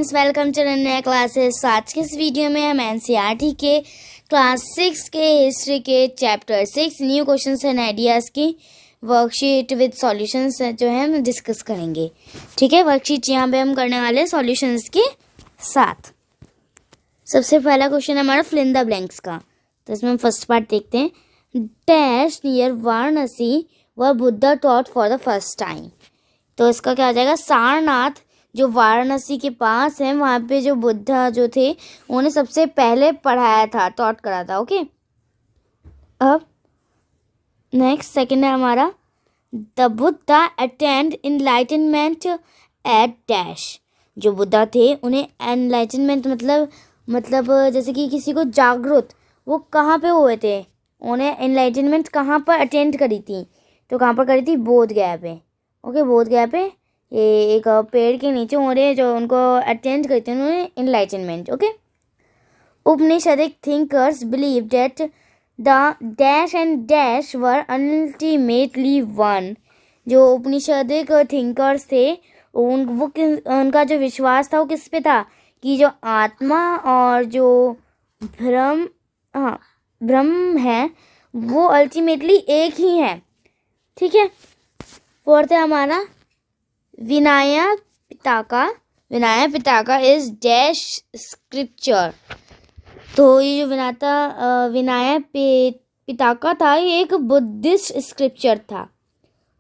Friends, welcome to नया classes. आज के इस वीडियो में हम एनसीईआरटी के क्लास 6 के हिस्ट्री के chapter 6 new questions and ideas की वर्कशीट विद सॉल्यूशंस जो है हम डिस्कस करेंगे। ठीक है, वर्कशीट यहाँ पे हम करने वाले हैं सॉल्यूशंस के साथ। सबसे पहला क्वेश्चन है हमारा फिल इन द ब्लैंक्स का। तो इसमें हम फर्स्ट पार्ट देखते हैं। डैश नियर वाराणसी व Buddha taught for the first time. तो इसका क्या आ जाएगा, सारनाथ जो वाराणसी के पास है वहाँ पे जो बुद्धा जो थे उन्हें सबसे पहले पढ़ाया था, टॉट करा था। ओके, अब नेक्स्ट सेकंड है हमारा the Buddha attained enlightenment at dash. जो बुद्धा थे उन्हें एनलाइटनमेंट मतलब जैसे कि किसी को जागरूक, वो कहाँ पे हुए थे, उन्हें एनलाइटनमेंट कहाँ पर अटेंड करी थी, तो कहाँ पर करी थी, बोध गया पे। ओके, बोध गया पे ये एक पेड़ के नीचे उन्हें जो उनको अटेंड करते हैं उन्होंने enlightenment. Okay, Upanishadic thinkers believe date the dash and dash were ultimately one. जो उपनिषदिक थिंकर्स थे उनका जो विश्वास था वो किस पे था कि जो आत्मा और जो ब्रह्म है वो अल्टीमेटली एक ही है। ठीक है, फोर्थ है हमारा Vinaya Pitaka is dash scripture. तो ये जो विनय पिटका था ये एक बुद्धिस्ट स्क्रिप्चर था।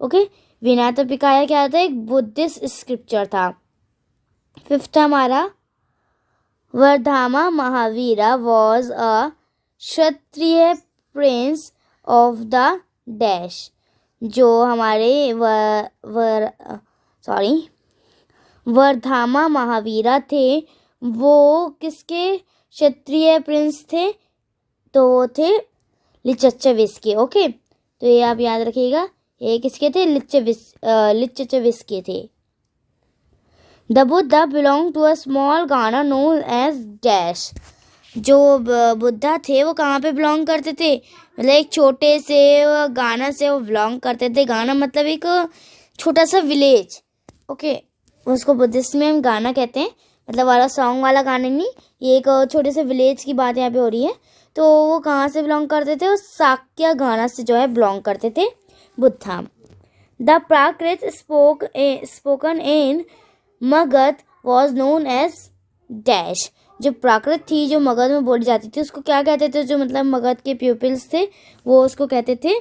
ओके, विनय पिटका क्या था, एक बुद्धिस्ट स्क्रिप्चर था। फिफ्थ हमारा Vardhaman Mahavira was a Kshatriya prince of the dash. जो हमारे वर्धमा महावीरा थे वो किसके क्षत्रिय प्रिंस थे, तो वो थे लिच्छविस के। ओके, तो ये आप याद रखिएगा, ये किसके थे, लिच्छविस के थे। The Buddha belong to a small gana known as dash. जो बुद्धा थे वो कहाँ पे बिलोंग करते थे, मतलब एक छोटे से गाना से वो बिलोंग करते थे। गाना मतलब एक छोटा सा विलेज। ओके, उसको बुद्धिस्ट में हम गाना कहते हैं, मतलब वाला सॉन्ग वाला गाना नहीं, ये एक छोटे से विलेज की बात यहाँ पे हो रही है। तो वो कहाँ से बिलोंग करते थे, वो साक्य गाना से जो है बिलोंग करते थे Buddha. The Prakrit spoken in Magadha was known as dash. जो प्राकृत थी जो मगध में बोली जाती थी उसको क्या कहते थे, जो मतलब मगध के प्यूपिल्स थे वो उसको कहते थे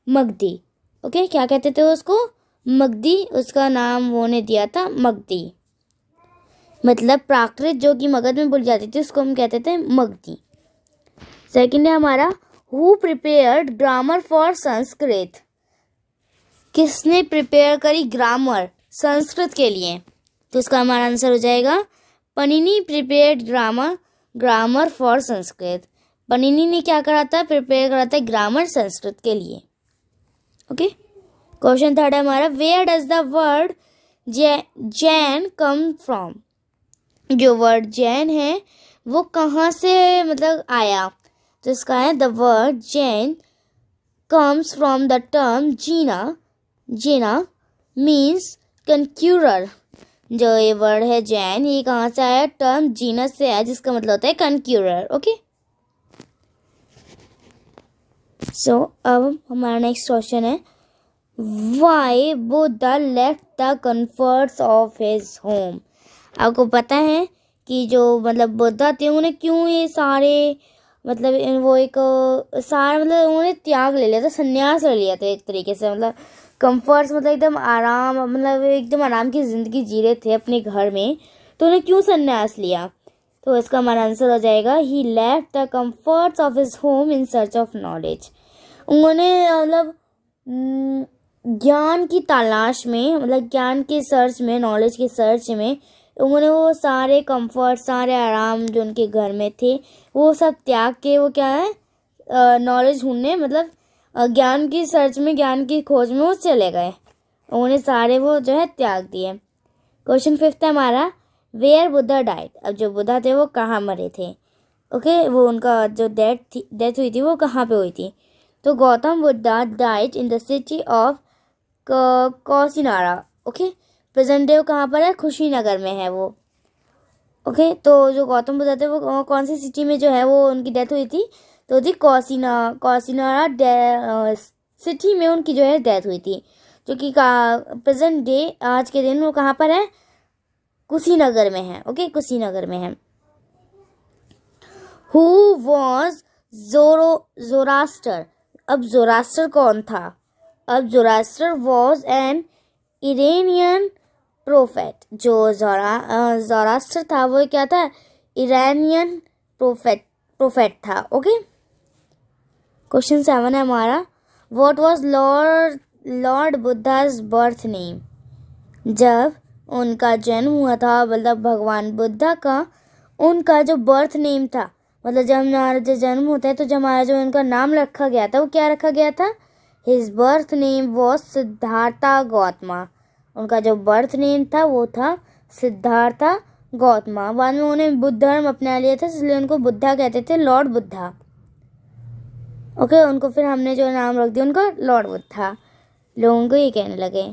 मगधी। ओके, क्या कहते थे उसको, मगधी। उसका नाम वो ने दिया था मगधी, मतलब प्राकृत जो कि मगध में बोली जाती थी उसको हम कहते थे मगधी। सेकंड है हमारा who prepared grammar for Sanskrit. किसने प्रिपेयर करी ग्रामर संस्कृत के लिए, तो उसका हमारा आंसर हो जाएगा Panini prepared grammar for Sanskrit. Panini ने क्या करा था, प्रिपेयर करा था ग्रामर संस्कृत के लिए। ओके, क्वेश्चन थर्ड है हमारा where does the word Jain come from. जो वर्ड जैन है वो कहाँ से मतलब आया, तो इसका है the word Jain comes from the term jina means conqueror. जो ये वर्ड है जैन ये कहाँ से आया, टर्म जीनस से आया जिसका मतलब होता है कंक्यूरर। ओके, सो अब हमारा नेक्स्ट क्वेश्चन है why Buddha left the comforts of his home. आपको पता है कि जो मतलब बुद्धा थे उन्हें क्यों ये सारे मतलब वो एक सारा मतलब उन्होंने त्याग ले लिया था, संन्यास ले लिया था एक तरीके से। मतलब कंफर्ट्स मतलब एकदम आराम, मतलब एकदम आराम की ज़िंदगी जी रहे थे अपने घर में, तो उन्हें क्यों संन्यास लिया, तो इसका हमारा आंसर हो जाएगा he left the comforts of his home in search of knowledge. उन्होंने मतलब ज्ञान की तलाश में, मतलब ज्ञान के सर्च में, नॉलेज के सर्च में उन्होंने वो सारे कंफर्ट, सारे आराम जो उनके घर में थे वो सब त्याग के वो क्या है नॉलेज ढूंढने, मतलब ज्ञान की सर्च में, ज्ञान की खोज में वो चले गए। उन्होंने सारे वो जो है त्याग दिए। क्वेश्चन फिफ्थ है हमारा वेयर बुद्धा डाइड। अब जो बुद्धा थे वो कहाँ मरे थे। ओके, वो उनका जो डेथ हुई थी वो कहाँ पे हुई थी, तो Gautam Buddha died in the city of Kusinara. Okay, present day कहाँ पर है, खुशीनगर में है वो। ओके, तो जो गौतम बुद्ध थे वो कौन सी सिटी में जो है वो उनकी डेथ हुई थी, तो थी कौसिनारा सिटी में उनकी जो है डेथ हुई थी, जो कि प्रेजेंट डे आज के दिन वो कहाँ पर है, कुशीनगर में है। ओके, कुशीनगर में है। हु वॉज जोरास्टर, अब जोरास्टर कौन था, अब Zoroaster was an Iranian prophet, जो जोरास्टर था वो क्या था, इरानियन प्रोफेट था। ओके, क्वेश्चन 7 है हमारा, what was lord Buddha's birth name, जब उनका जन्म हुआ था, मतलब भगवान बुद्धा का उनका जो बर्थ नेम था, मतलब जब हमारा जो जन्म होता है तो जब हमारा जो उनका नाम रखा गया था वो क्या रखा गया था, his birth name was Siddhartha Gautama, उनका जो बर्थ नेम था वो था सिद्धार्था गौतमा। बाद में उन्होंने बुद्ध धर्म अपना लिया था, इसलिए उनको बुद्धा कहते थे, लॉर्ड बुद्धा। ओके, उनको फिर हमने जो नाम रख दिया उनका लॉर्ड बुद्धा, लोगों को ये कहने लगे।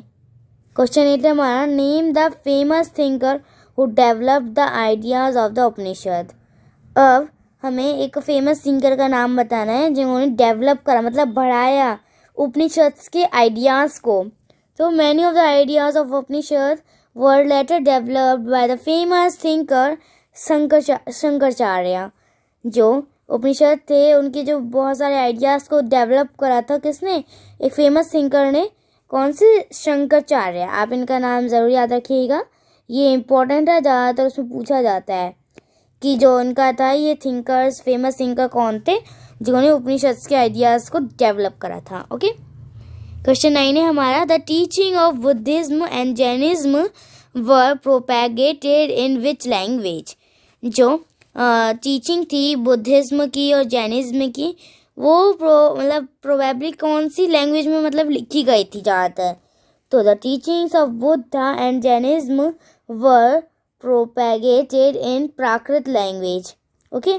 क्वेश्चन 8 है हमारा, name the famous thinker who developed the ideas of the Upanishad, अब हमें एक फेमस थिंकर का नाम बताना है जिन्होंने डेवलप करा, मतलब बढ़ाया उपनिषद के आइडियाज को। तो many of the ideas of Upanishad were later developed by the famous thinker Shankaracharya, जो उपनिषद थे उनके जो बहुत सारे आइडियाज को डेवलप करा था किसने, एक फेमस थिंकर ने, कौन से, शंकराचार्य। आप इनका नाम ज़रूर याद रखिएगा, ये इम्पोर्टेंट है, ज़्यादातर उसमें पूछा जाता है कि जो उनका था ये थिंकर्स, फेमस थिंकर कौन थे जिन्होंने उपनिषद के आइडियाज़ को डेवलप करा था। ओके, क्वेश्चन 9 है हमारा, the teaching of Buddhism and Jainism were propagated in which language, जो टीचिंग थी बुद्धिज्म की और जैनिज्म की वो मतलब प्रोबेबली कौन सी लैंग्वेज में मतलब लिखी गई थी ज़्यादातर, तो the teachings of Buddha and Jainism were propagated in Prakrit language. Okay,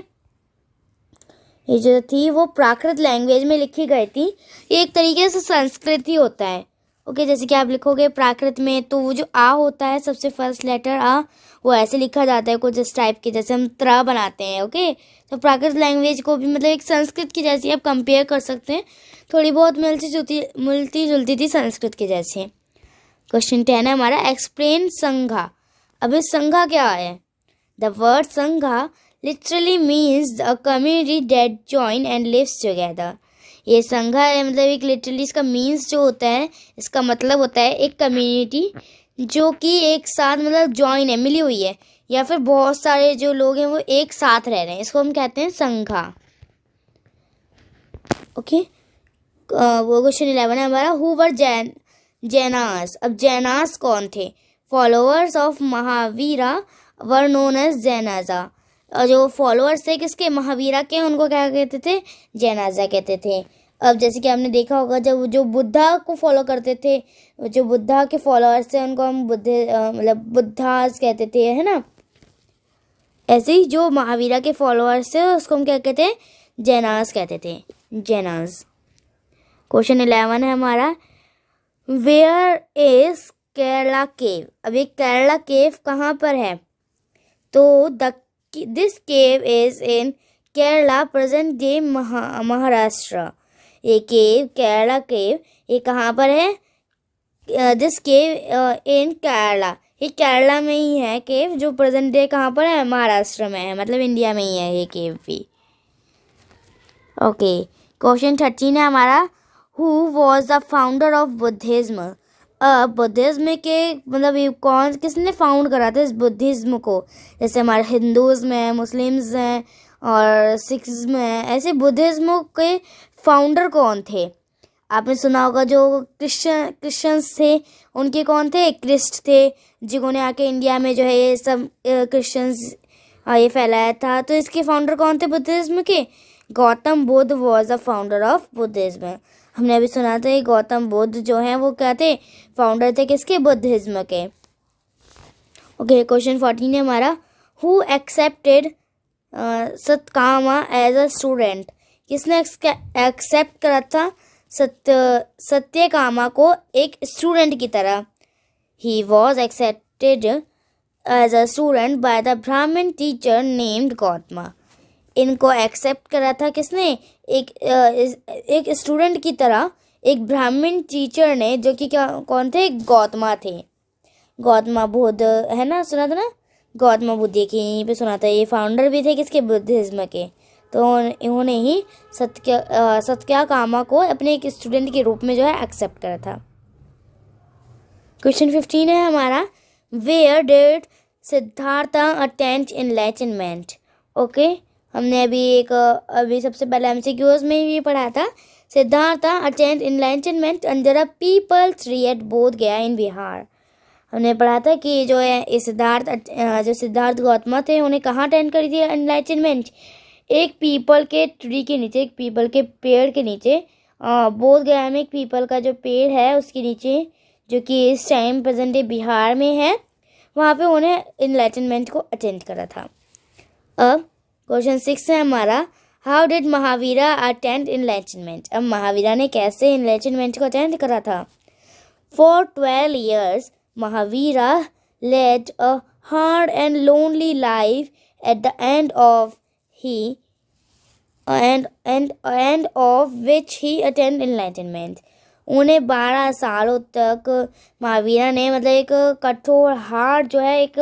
ये जो थी वो प्राकृत लैंग्वेज में लिखी गई थी, ये एक तरीके से संस्कृत ही होता है। ओके, जैसे कि आप लिखोगे प्राकृत में तो वो जो आ होता है सबसे फर्स्ट लेटर आ, वो ऐसे लिखा जाता है कुछ इस टाइप के, जैसे हम त्रा बनाते हैं। ओके, तो प्राकृत लैंग्वेज को भी मतलब एक संस्कृत की जैसी आप कंपेयर कर सकते हैं, थोड़ी बहुत मिलती जुलती थी संस्कृत के जैसे। क्वेश्चन 10 है हमारा, एक्सप्लेन संघा, अब इस संघा क्या है, the word sangha literally means a community that join and lives together, ये संघा है मतलब एक लिटरली इसका मीन्स जो होता है, इसका मतलब होता है एक कम्युनिटी जो कि एक साथ मतलब जॉइन है, मिली हुई है, या फिर बहुत सारे जो लोग हैं वो एक साथ रह रहे हैं, इसको हम कहते हैं संघा। ओके, वो क्वेश्चन 11 है हमारा, हु वर जैनास, अब जैनास कौन थे, followers of Mahavira were known as Jainas, और जो फॉलोअर्स थे किसके, महावीरा के, उनको क्या कहते थे, जैनाजा कहते थे। अब जैसे कि आपने देखा होगा जब जो बुद्धा को फॉलो करते थे, जो बुद्धा के फॉलोअर्स थे उनको हम मतलब बुद्धास कहते थे, है ना, ऐसे ही जो महावीरा के फॉलोअर्स थे उसको हम क्या कहते हैं, जैनास कहते थे, जैनास। क्वेश्चन 11 है हमारा, वेयर इज केरला केव, अब ये केरला केव कहाँ पर है, तो this cave is in Kerala present day Maharashtra, ये केव केरला केव ये कहाँ पर है, दिस केव इन केरला, ये केरला में ही है केव, जो प्रेजेंट डे कहाँ पर है, महाराष्ट्र में है, मतलब इंडिया में ही है ये केव भी। ओके, क्वेश्चन 13 है हमारा, who was the founder of Buddhism, अब बुद्धिज्म के मतलब ये कौन, किसने फाउंड करा था इस बुद्धिज्म को, जैसे हमारे हिंदूज़ में है, मुस्लिम्स हैं और सिख्स में है, ऐसे बुद्धिज्म के फाउंडर कौन थे, आपने सुना होगा जो क्रिश्चियंस थे उनके कौन थे, क्रिस्ट थे, जिन्होंने आके इंडिया में जो है ये सब क्रिश्चियंस ये फैलाया था, तो इसके फाउंडर कौन थे बुद्धिज्म के, Gautam Buddha was the founder of Buddhism, हमने अभी सुना था ये गौतम बुद्ध जो हैं वो क्या थे, फाउंडर थे किसके, बुद्धिज्म के। ओके, क्वेश्चन 14 है हमारा, who accepted Satyakama as a student, किसने एक्सेप्ट करा था सत्यकामा को एक स्टूडेंट की तरह, he was accepted as a student by the Brahmin teacher named Gautama. इनको एक्सेप्ट करा था किसने? एक स्टूडेंट की तरह एक ब्राह्मण टीचर ने, जो कि क्या कौन थे? गौतमा थे। गौतमा बुद्ध है ना, सुना था ना? गौतमा बुद्ध के यहीं पे सुना था। ये फाउंडर भी थे किसके? बुद्धिज्म के। तो इन्होंने ही सत्याकामा को अपने एक स्टूडेंट के रूप में जो है एक्सेप्ट करा था। क्वेश्चन 15 है हमारा, where did Siddhartha attained enlightenment? Okay, हमने अभी सबसे पहले एमसीक्यूज में ये पढ़ा था। Siddhartha attained enlightenment under a peepal tree at Bodh Gaya इन बिहार। हमने पढ़ा था कि जो है जो सिद्धार्थ गौतम थे, उन्हें कहाँ अटेंड करी थी एनलाइटनमेंट? एक पीपल के ट्री के नीचे, एक पीपल के पेड़ के नीचे, बोध गया में एक पीपल का जो पेड़ है उसके नीचे, जो कि इस टाइम प्रेजेंट डे बिहार में है, वहाँ पे उन्हें एनलाइटनमेंट को अटेंड करा था। अब क्वेश्चन 6 है हमारा, how did Mahavira attend enlightenment? अब महावीरा ने कैसे एनलाइटनमेंट को अटेंड करा था? For 12 years Mahavira led a hard and lonely life at the end of which he attained enlightenment. उन्हें 12 सालों तक महावीरा ने मतलब एक कठोर हार्ड जो है एक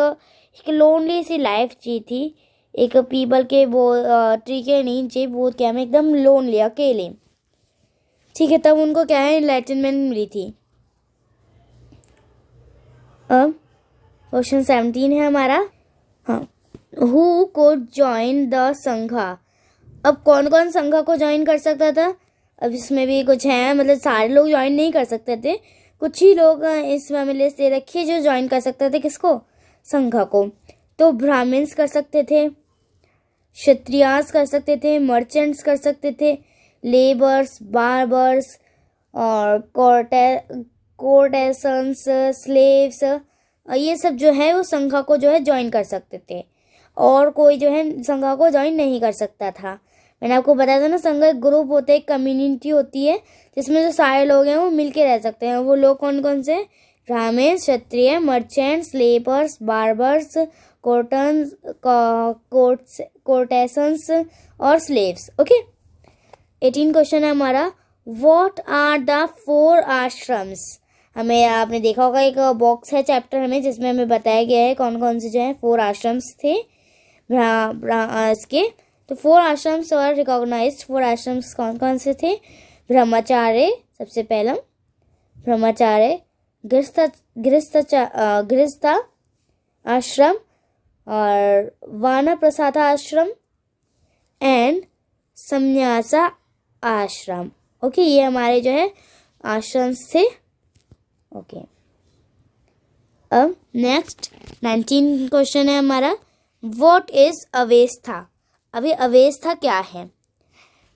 लोनली सी लाइफ जी थी। एक पीपल के ट्री के नीचे बोध क्या में एकदम लोनली, अकेले, ठीक है। तब उनको क्या है? एनलाइटनमेंट मिली थी। अब क्वेश्चन 17 है हमारा, हाँ, हु कुड जॉइन द संघा? अब कौन कौन संघा को ज्वाइन कर सकता था? अब इसमें भी कुछ है, मतलब सारे लोग ज्वाइन नहीं कर सकते थे, कुछ ही लोग इसमें हमें लिस्ट दे रखी है जो ज्वाइन कर सकते थे। किसको? संघा को। तो ब्राह्मण्स कर सकते थे, क्षत्रियास कर सकते थे, मर्चेंट्स कर सकते थे, लेबर्स, बार्बर्स और कोर्टेसन्स, स्लेव्स, ये सब जो है वो संघा को जो है ज्वाइन कर सकते थे, और कोई जो है संघा को ज्वाइन नहीं कर सकता था। मैंने आपको बताया था ना, संघा एक ग्रुप होता है, एक कम्युनिटी होती है जिसमें जो सारे लोग हैं वो मिलके रह सकते हैं। वो लोग कौन कौन से? ब्राह्मण, क्षत्रिय, मर्चेंट्स, लेबर्स, बार्बर्स, कोर्टेसन्स और स्लेव्स। ओके, 18 क्वेश्चन है हमारा, व्हाट आर द 4 आश्रम्स? हमें आपने देखा होगा एक बॉक्स है चैप्टर में जिसमें हमें बताया गया है कौन कौन से जो है 4 आश्रम्स थे इसके। तो 4 आश्रम्स और रिकॉग्नाइज्ड 4 आश्रम्स कौन कौन से थे? ब्रह्मचार्य सबसे पहला, ब्रह्मचार्य, गृहस्थ आश्रम और वानप्रस्थ आश्रम एंड संन्यासा आश्रम। ओके, ये हमारे जो है आश्रम्स थे। ओके, अब नेक्स्ट 19 क्वेश्चन है हमारा, व्हाट इज अवेस्था? अभी अवेस्था क्या है?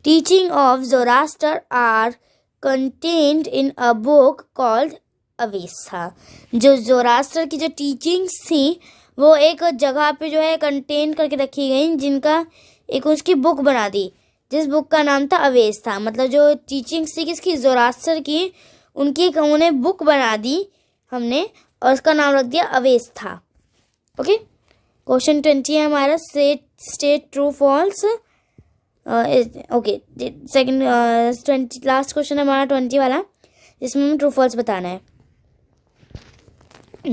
Teaching of Zoroaster are contained in a book called Avesta. जो ज़ोरास्टर की जो टीचिंग्स थी वो एक जगह पे जो है कंटेन करके रखी गई, जिनका एक उसकी बुक बना दी, जिस बुक का नाम था अवेस्था। मतलब जो टीचिंग्स थी किसकी? ज़ोरास्टर की, उनकी उन्हें बुक बना दी हमने और उसका नाम रख दिया अवेस्था। ओके, क्वेश्चन 20 है हमारा, state true false. Okay, second 20 last question है हमारा 20 वाला, जिसमें हमें ट्रू फॉल्स बताना है।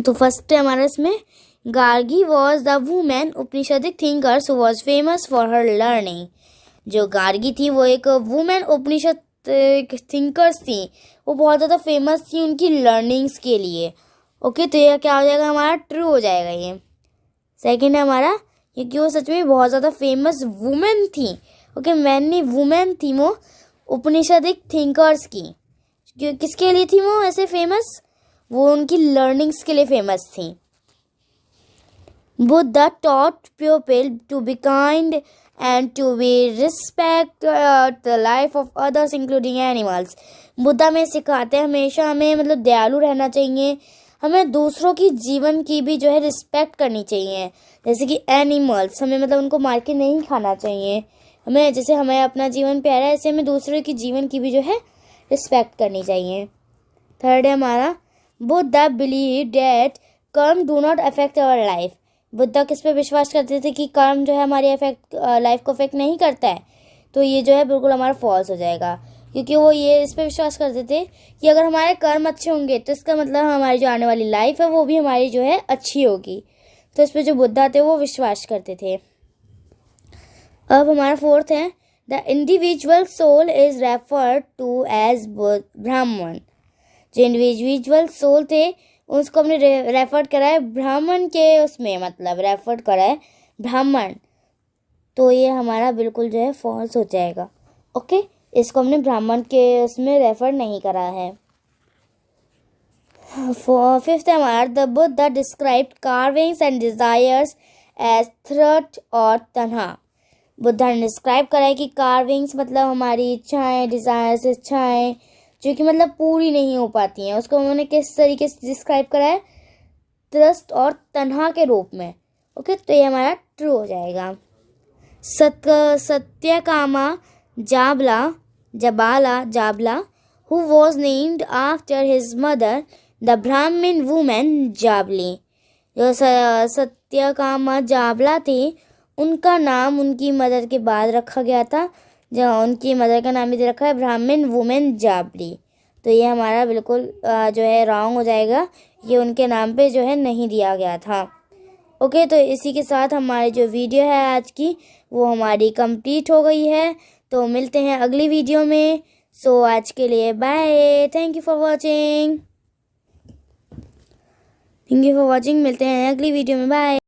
तो फर्स्ट है हमारा इसमें, Gargi was the women Upanishadic thinkers who was famous for her learning. जो गार्गी थी वो एक वुमेन उपनिषद थिंकर्स थी, वो बहुत ज़्यादा फेमस थी उनकी लर्निंग्स के लिए। ओके, तो ये क्या हो जाएगा हमारा? ट्रू हो जाएगा ये। सेकंड है हमारा, क्योंकि वो सच में बहुत ज़्यादा फेमस वुमेन थी। ओके, मैनी वुमेन थी वो उपनिषदिक थिंकर्स की। किसके लिए थी वो ऐसे फेमस? वो उनकी लर्निंग्स के लिए फेमस थी। Buddha taught people to be kind and to be respect the life of others including animals. Buddha में सिखाते हैं हमेशा हमें मतलब दयालु रहना चाहिए, हमें दूसरों की जीवन की भी जो है रिस्पेक्ट करनी चाहिए। जैसे कि एनिमल्स, हमें मतलब उनको मार के नहीं खाना चाहिए। हमें जैसे हमें अपना जीवन प्यारा है, ऐसे हमें दूसरों की जीवन की भी जो है रिस्पेक्ट करनी चाहिए। थर्ड है हमारा, Buddha believe that karma do not affect our life. Buddha किस पे विश्वास करते थे कि कर्म जो है हमारी लाइफ को अफेक्ट नहीं करता है, तो ये जो है बिल्कुल हमारा फॉल्स हो जाएगा, क्योंकि वो ये इस पे विश्वास करते थे कि अगर हमारे कर्म अच्छे होंगे तो इसका मतलब हमारी जो आने वाली लाइफ है वो भी हमारी जो है अच्छी होगी। तो इस पे जो बुद्धा थे वो विश्वास करते थे। अब हमारा फोर्थ है, the individual soul is referred to as Brahman. जो इंडिविजुअल सोल थे उसको हमने रेफर करा है ब्राह्मण के उसमें, मतलब रेफर करा है ब्राह्मण, तो ये हमारा बिल्कुल जो है फॉल्स हो जाएगा। ओके, इसको हमने ब्राह्मण के उसमें रेफर नहीं करा है। फिफ्थ है हमारा, the Buddha described cravings and desires as thirst और तन्हा। बुद्धा ने डिस्क्राइब करा है कि कार्विंग्स मतलब हमारी इच्छाएं, डिजायर्स इच्छाएं जो कि मतलब पूरी नहीं हो पाती हैं, उसको उन्होंने किस तरीके से डिस्क्राइब करा है, त्रस्त और तन्हा के रूप में। ओके, तो ये हमारा ट्रू हो जाएगा। Satyakama जाबला who was named after his mother, the Brahmin woman Jabli. जो सत्यकामा जाबला थी उनका नाम उनकी मदर के बाद रखा गया था, जहाँ उनकी मदर का नाम भी दे रखा है ब्राह्मण वुमेन जाबली। तो ये हमारा बिल्कुल जो है रॉन्ग हो जाएगा, ये उनके नाम पे जो है नहीं दिया गया था। ओके, तो इसी के साथ हमारी जो वीडियो है आज की वो हमारी कंप्लीट हो गई है। तो मिलते हैं अगली वीडियो में। सो आज के लिए bye, thank you for watching. मिलते हैं अगली वीडियो में, बाय।